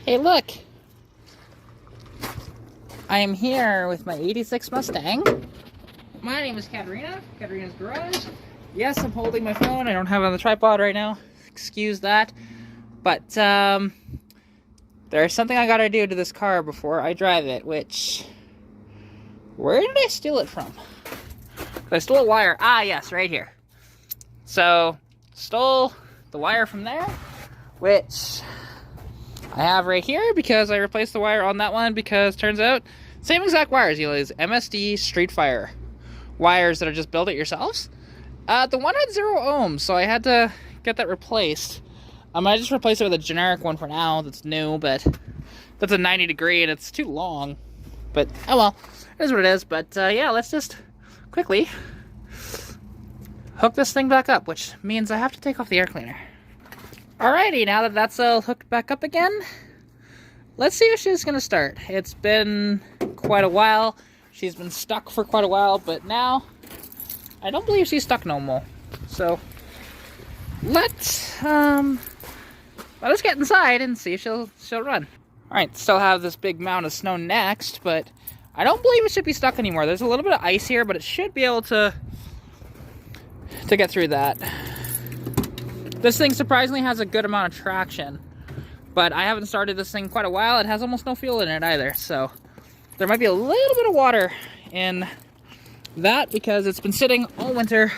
Hey, look! I am here with my '86 Mustang. My name is Katarina, Katarina's Garage. Yes, I'm holding my phone. I don't have it on the tripod right now. Excuse that. But, there's something I gotta do to this car before I drive it, which... Where did I steal it from? I stole a wire. Ah, yes, right here. So, stole the wire from there, which I have right here because I replaced the wire on that one because turns out, same exact wires, you use MSD Street Fire wires that are just built it yourselves. The one had 0 ohms, so I had to get that replaced. I just replaced it with a generic one for now that's new, but that's a 90 degree and it's too long. But, oh well, it is what it is. But, yeah, let's just quickly hook this thing back up, which means I have to take off the air cleaner. Alrighty, now that that's all hooked back up again, let's see if she's gonna start. It's been quite a while. She's been stuck for quite a while, but now I don't believe she's stuck no more. So let's get inside and see if she'll run. Alright, still have this big mound of snow next, but I don't believe it should be stuck anymore. There's a little bit of ice here, but it should be able to get through that. This thing surprisingly has a good amount of traction, but I haven't started this thing quite a while. It has almost no fuel in it either, so there might be a little bit of water in that because it's been sitting all winter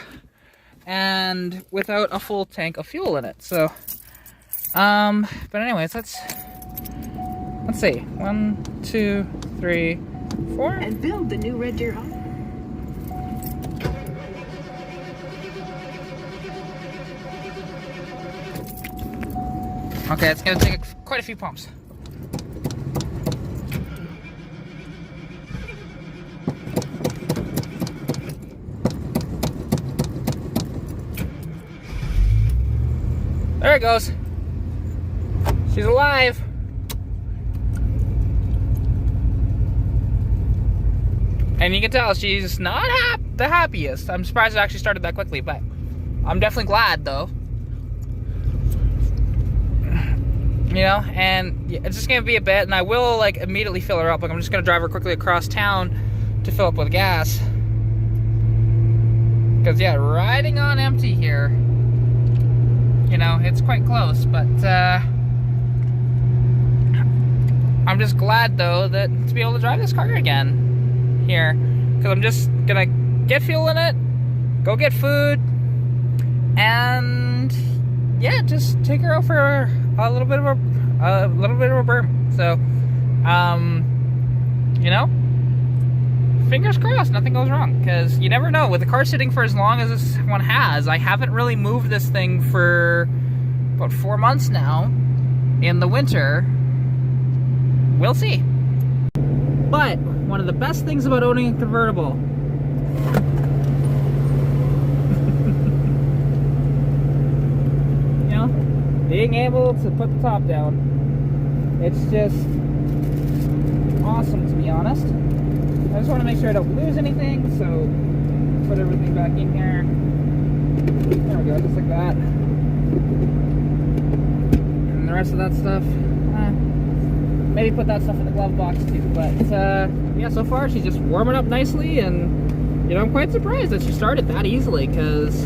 and without a full tank of fuel in it. So, but anyways, let's see. 1, 2, 3, 4. And build the new Red Deer home. Okay, it's gonna take quite a few pumps. There it goes. She's alive. And you can tell she's not the happiest. I'm surprised it actually started that quickly, but I'm definitely glad though. You know, and it's just gonna be a bit, and I will like immediately fill her up. Like I'm just gonna drive her quickly across town to fill up with gas. Because yeah, riding on empty here, you know, it's quite close. But I'm just glad though that to be able to drive this car again here, because I'm just gonna get fuel in it, go get food, and yeah, just take her out for a little bit of a berm. So, you know, fingers crossed, nothing goes wrong. Because you never know. With the car sitting for as long as this one has, I haven't really moved this thing for about 4 months now. In the winter, we'll see. But one of the best things about owning a convertible. Being able to put the top down, it's just awesome, to be honest. I just want to make sure I don't lose anything, so put everything back in here. There we go, just like that. And the rest of that stuff, maybe put that stuff in the glove box too. But yeah, so far she's just warming up nicely, and you know, I'm quite surprised that she started that easily, because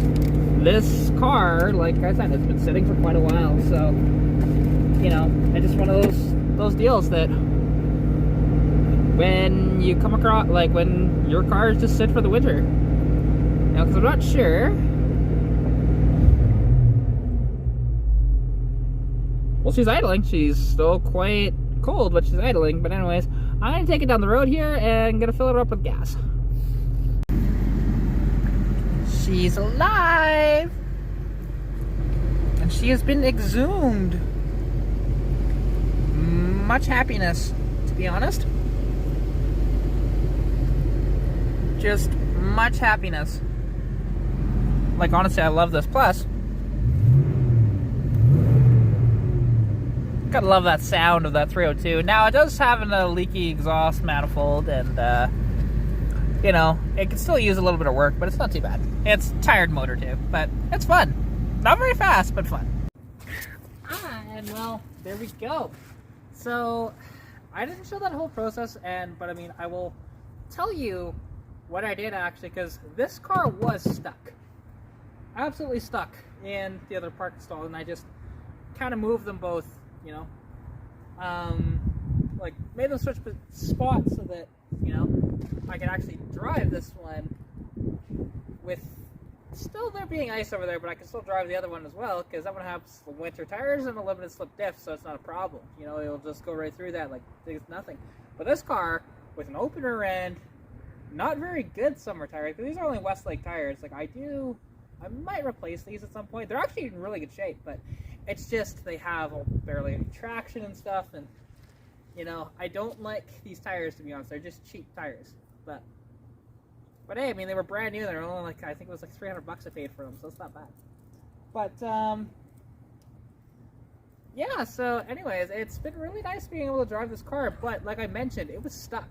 this car, like I said, has been sitting for quite a while, so, you know, it's just one of those deals that when you come across, like, when your cars just sit for the winter. Now, because I'm not sure. Well, she's idling. She's still quite cold, but she's idling. But anyways, I'm going to take it down the road here and going to fill it up with gas. She's alive! And she has been exhumed much happiness, to be honest. Just much happiness. Like, honestly, I love this. Plus, gotta love that sound of that 302. Now, it does have a leaky exhaust manifold, and you know, it can still use a little bit of work, but it's not too bad. It's a tired motor too, but it's fun. Not very fast, but fun. And well, there we go. So I didn't show that whole process, but I mean, I will tell you what I did actually, because this car was stuck, absolutely stuck in the other park stall, and I just kind of moved them both, you know, like made them switch spots so that, you know, I could actually drive this one with still there being ice over there, but I can still drive the other one as well, because that one has winter tires and a limited slip diff, so it's not a problem. You know, it'll just go right through that like it's nothing. But this car with an open rear end, not very good summer tires, because these are only Westlake tires. Like I might replace these at some point. They're actually in really good shape, but it's just they have barely any traction and stuff, and you know, I don't like these tires, to be honest. They're just cheap tires, but hey, I mean, they were brand new. They were only like, I think it was like $300 I paid for them, so it's not bad. But yeah, so anyways, it's been really nice being able to drive this car, but like I mentioned, it was stuck.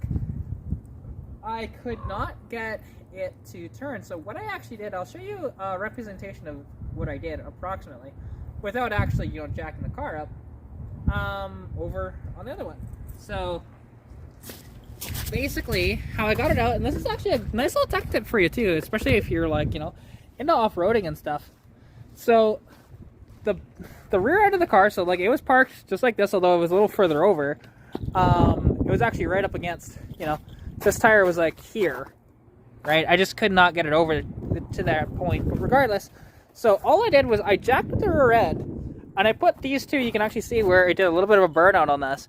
I could not get it to turn. So what I actually did, I'll show you a representation of what I did approximately, without actually, you know, jacking the car up over on the other one. So basically how I got it out, and this is actually a nice little tech tip for you too, especially if you're like, you know, into off-roading and stuff. So the rear end of the car, so like it was parked just like this, although it was a little further over. It was actually right up against, you know, this tire was like here, right? I just could not get it over to that point, but regardless, so all I did was I jacked the rear end, and I put these two, you can actually see where it did a little bit of a burnout on this,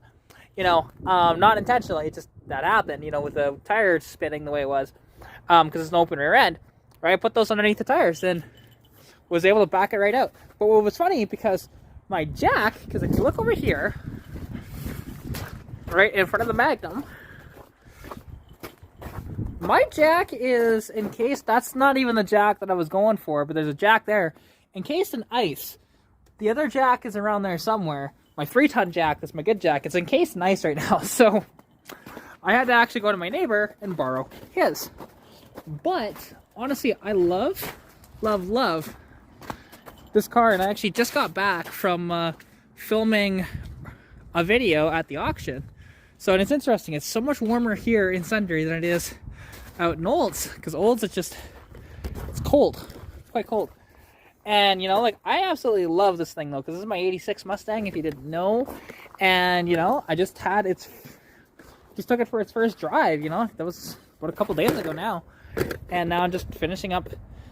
you know, not intentionally, it just, that happened, you know, with the tire spinning the way it was, because it's an open rear end, right? I put those underneath the tires and was able to back it right out. But what was funny, because my jack, because if you look over here, right in front of the Magnum, my jack is encased, that's not even the jack that I was going for, but there's a jack there, encased in ice. The other jack is around there somewhere. My 3-ton jack, that's my good jack, it's encased in ice right now, so I had to actually go to my neighbor and borrow his. But honestly, I love this car, and I actually just got back from filming a video at the auction. So, and it's interesting, it's so much warmer here in Sundry than it is out in Olds, because Olds it's cold. It's quite cold. And you know, like, I absolutely love this thing though, because this is my '86 Mustang, if you didn't know. And you know, I just took it for its first drive, you know, that was about a couple days ago now. And now I'm just finishing up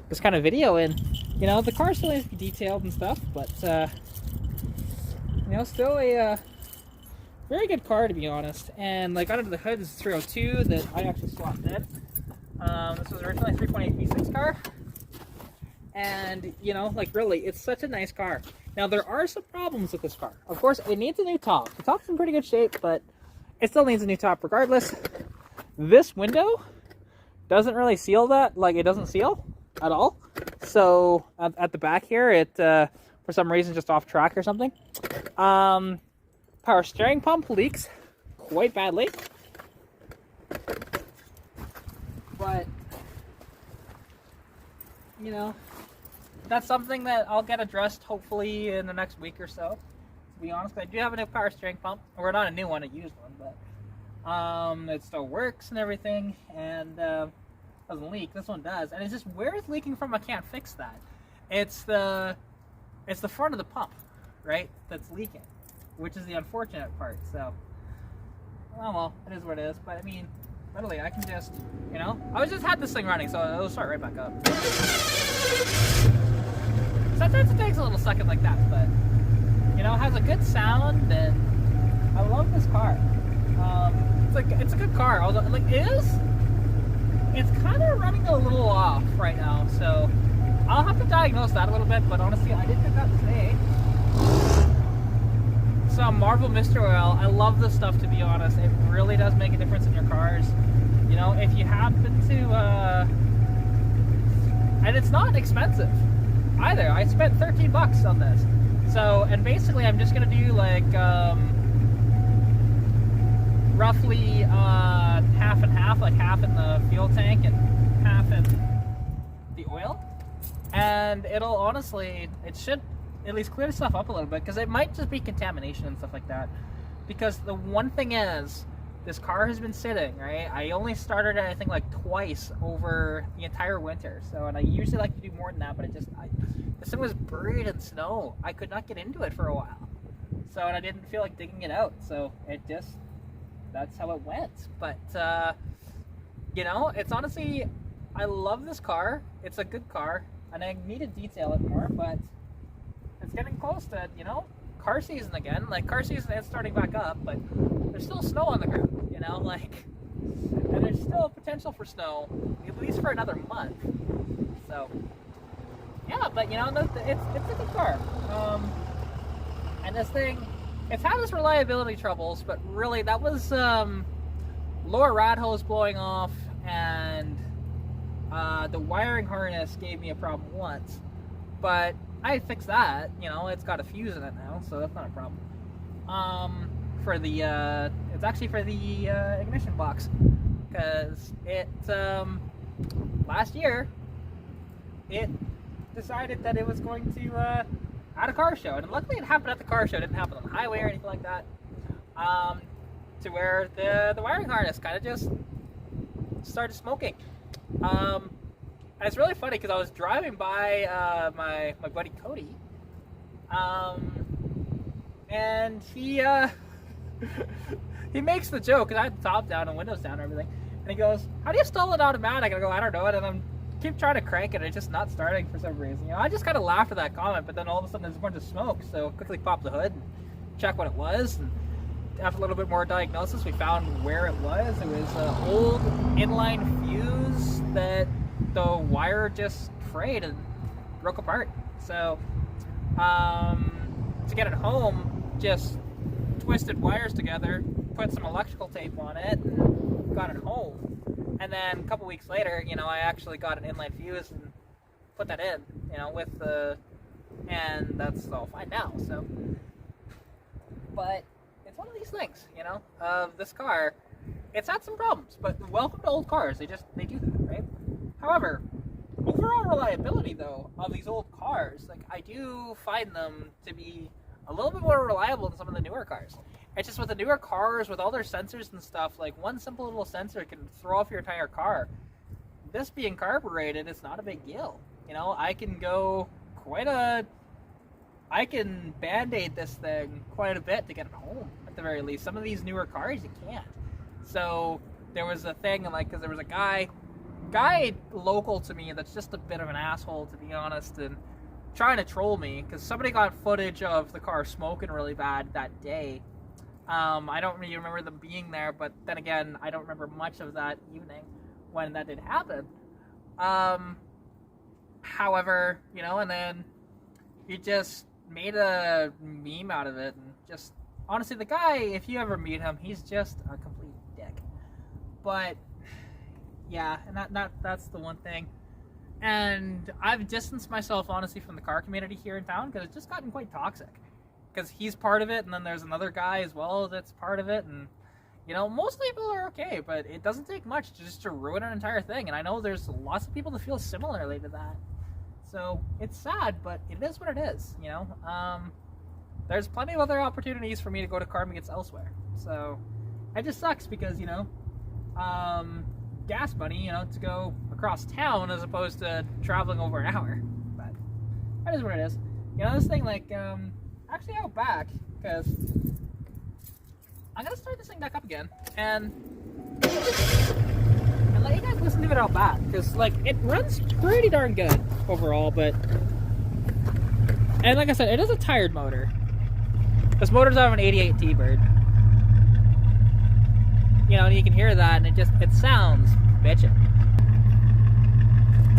this kind of video, and you know, the car still needs to be detailed and stuff, but you know, still a very good car, to be honest. And like under the hood is a 302 that I actually swapped in. This was originally a 3.8 V6 car, and you know, like really, it's such a nice car. Now there are some problems with this car. Of course, it needs a new top. The top's in pretty good shape, but it still needs a new top regardless. This window doesn't really seal that, like it doesn't seal at all. So at the back here, it for some reason just off track or something. Power steering pump leaks quite badly, but you know, that's something that I'll get addressed hopefully in the next week or so. To be honest, I do have a new power steering pump, or not a new one, a used one, but it still works and everything, and doesn't leak. This one does, and it's just where it's leaking from. I can't fix that. It's the front of the pump, right, that's leaking, which is the unfortunate part. So, well, it is what it is. But I mean, literally, I can just, you know, I just had this thing running, so it'll start right back up. Sometimes it takes a little second like that, but you know, it has a good sound, and I love this car. It's a good car, although like it's kind of running a little off right now, so I'll have to diagnose that a little bit. But honestly, I did pick up today some Marvel Mystery Oil. I love this stuff, to be honest. It really does make a difference in your cars. You know, if you happen to, and it's not expensive either. I spent $13 on this. So, and basically I'm just gonna do like roughly half and half, like half in the fuel tank and half in the oil. And it'll honestly, it should at least clear stuff up a little bit, because it might just be contamination and stuff like that. because the one thing is, this car has been sitting, right? I only started it, I think, like twice over the entire winter. So, and I usually like to do more than that, but this thing was buried in snow. I could not get into it for a while. So, and I didn't feel like digging it out. So, that's how it went. But, you know, it's honestly, I love this car. It's a good car, and I need to detail it more, but it's getting close to, you know, car season again. Like, car season is starting back up, but there's still snow on the ground, you know, like, and there's still potential for snow, at least for another month. So, yeah, but, you know, it's a good car. And this thing, it's had its reliability troubles, but really, that was, lower rad hose blowing off, and the wiring harness gave me a problem once, but I fixed that. You know, it's got a fuse in it now, so that's not a problem. For the it's actually for the ignition box, because it last year it decided that it was going to at a car show, and luckily it happened at the car show. It didn't happen on the highway or anything like that. To where the wiring harness kind of just started smoking. And it's really funny because I was driving by my buddy Cody, and he he makes the joke, because I had the top down and windows down and everything, and he goes, "How do you stall it automatic?" And I go, "I don't know," and I'm keep trying to crank it, and it's just not starting for some reason. You know, I just kind of laughed at that comment, but then all of a sudden there's a bunch of smoke, so quickly popped the hood and checked what it was, and after a little bit more diagnosis, we found where it was. It was an old inline fuse that the wire just frayed and broke apart. So, to get it home, just twisted wires together, put some electrical tape on it, and got it home. And then a couple weeks later, you know, I actually got an inline fuse and put that in, you know, with the, and that's all fine now. So, but it's one of these things, you know, this car, it's had some problems, but welcome to old cars. They do that, right? However, overall reliability, though, of these old cars, like, I do find them to be a little bit more reliable than some of the newer cars. It's just with the newer cars, with all their sensors and stuff, like, one simple little sensor can throw off your entire car. This being carbureted, it's not a big deal. You know, I can go I can band-aid this thing quite a bit to get it home, at the very least. Some of these newer cars, you can't. So, there was a thing, like, because there was a guy local to me that's just a bit of an asshole, to be honest, and trying to troll me, because somebody got footage of the car smoking really bad that day. I don't really remember them being there, but then again, I don't remember much of that evening when that did happen. However, you know, and then he just made a meme out of it, and just, honestly, the guy, if you ever meet him, he's just a complete dick. But, yeah, and that's the one thing. And I've distanced myself, honestly, from the car community here in town, because it's just gotten quite toxic. Because he's part of it, and then there's another guy as well that's part of it, and, you know, most people are okay, but it doesn't take much to ruin an entire thing, and I know there's lots of people that feel similarly to that. So, it's sad, but it is what it is, you know? There's plenty of other opportunities for me to go to car meets elsewhere. So, it just sucks because, you know, gas money, you know, to go across town as opposed to traveling over an hour. But that is what it is. You know, this thing, like, actually out back, because I'm gonna start this thing back up again and let you guys listen to it out back, because, like, it runs pretty darn good overall. But, and like I said, it is a tired motor. This motor's out of an 88 T-Bird. You know, and you can hear that, and it sounds bitchin'.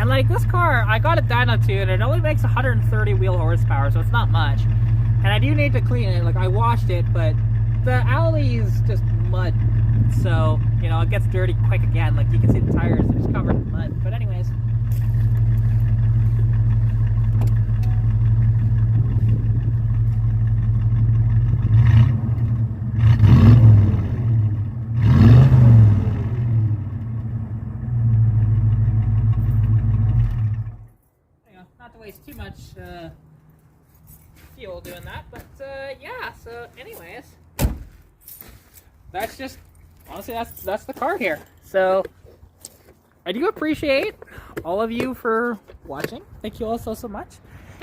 And, like, this car, I got it dyno tuned, and it only makes 130 wheel horsepower, so it's not much. And I do need to clean it. Like, I washed it, but the alley is just mud. So, you know, it gets dirty quick again. Like, you can see the tires are just covered in mud. But anyways. Not to waste too much fuel doing that, but yeah, so anyways, that's just, honestly, that's the car here. So I do appreciate all of you for watching. Thank you all so much.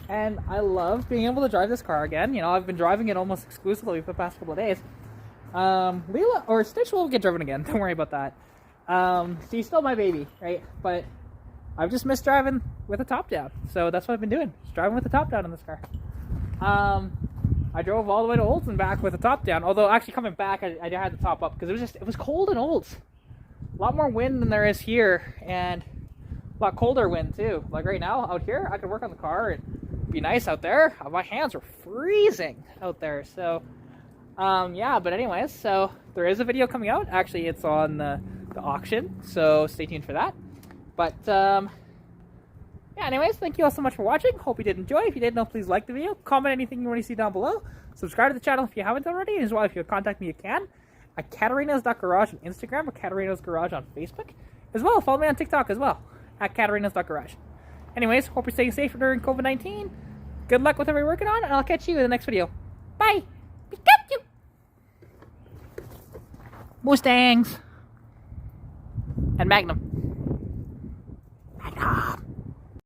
And I love being able to drive this car again. You know, I've been driving it almost exclusively for the past couple of days. Leela, or Stitch will get driven again. Don't worry about that. She's still my baby, right? But I've just missed driving with the top down. So that's what I've been doing. Just driving with the top down in this car. I drove all the way to Olds and back with the top down. Although actually coming back, I had the top up because it was cold in Olds. A lot more wind than there is here, and a lot colder wind too. Like right now out here, I could work on the car and be nice out there. My hands were freezing out there. So yeah, but anyways, so there is a video coming out. Actually, it's on the auction, so stay tuned for that. But yeah, anyways, thank you all so much for watching. Hope you did enjoy. If you did, please like the video, comment anything you want to see down below, subscribe to the channel if you haven't already, as well if you contact me, you can at Katarina's.garage on Instagram or Katarina's Garage on Facebook. As well, follow me on TikTok as well, at Katarina's.garage. Anyways, hope you're staying safe during COVID-19. Good luck with whatever you're working on, and I'll catch you in the next video. Bye! Pikachu! Mustangs! And Magnum.